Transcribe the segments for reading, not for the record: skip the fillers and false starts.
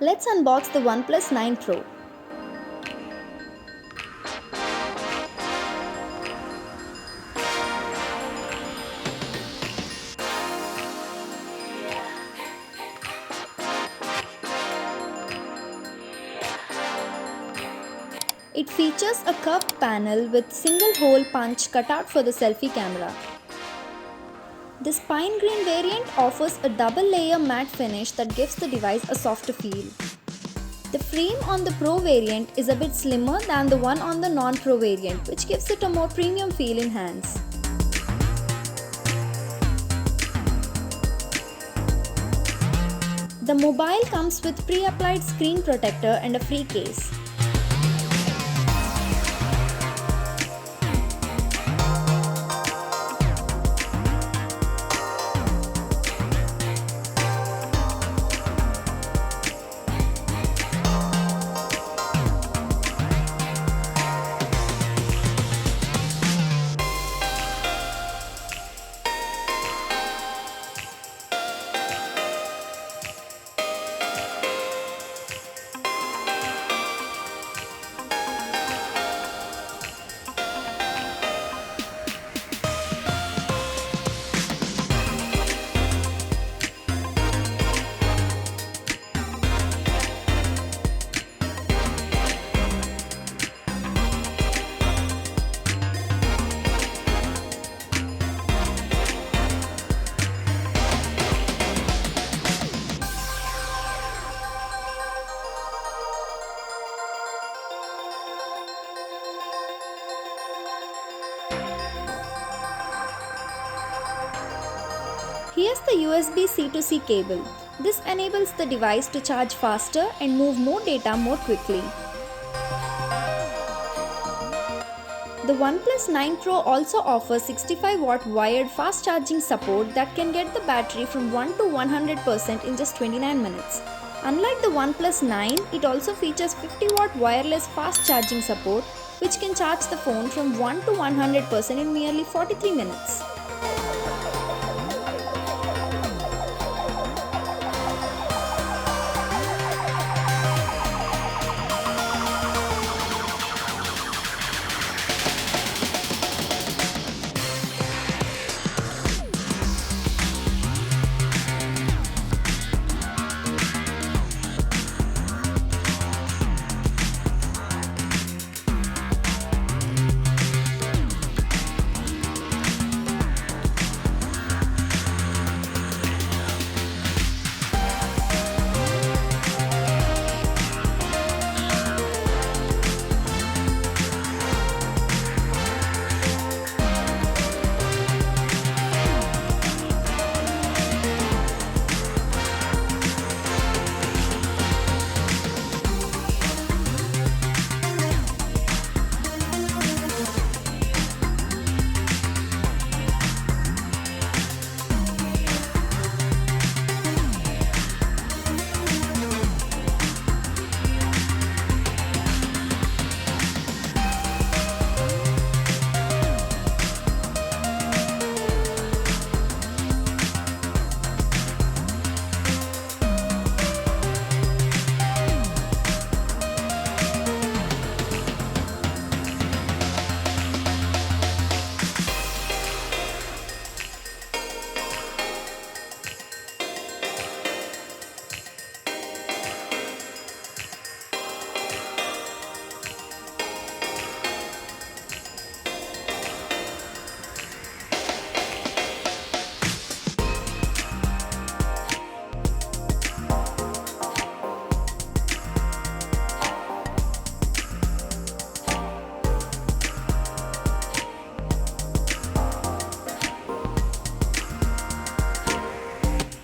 Let's unbox the OnePlus 9 Pro. It features a curved panel with single hole punch cutout for the selfie camera. This pine green variant offers a double layer matte finish that gives the device a softer feel. The frame on the Pro variant is a bit slimmer than the one on the non-Pro variant, which gives it a more premium feel in hands. The mobile comes with pre-applied screen protector and a free case. Here's the USB-C to C cable. This enables the device to charge faster and move more data more quickly. The OnePlus 9 Pro also offers 65-watt wired fast charging support that can get the battery from 1 to 100% in just 29 minutes. Unlike the OnePlus 9, it also features 50-watt wireless fast charging support, which can charge the phone from 1 to 100% in merely 43 minutes.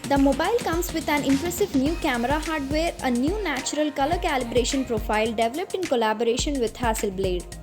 The mobile comes with an impressive new camera hardware, a new natural color calibration profile developed in collaboration with Hasselblad.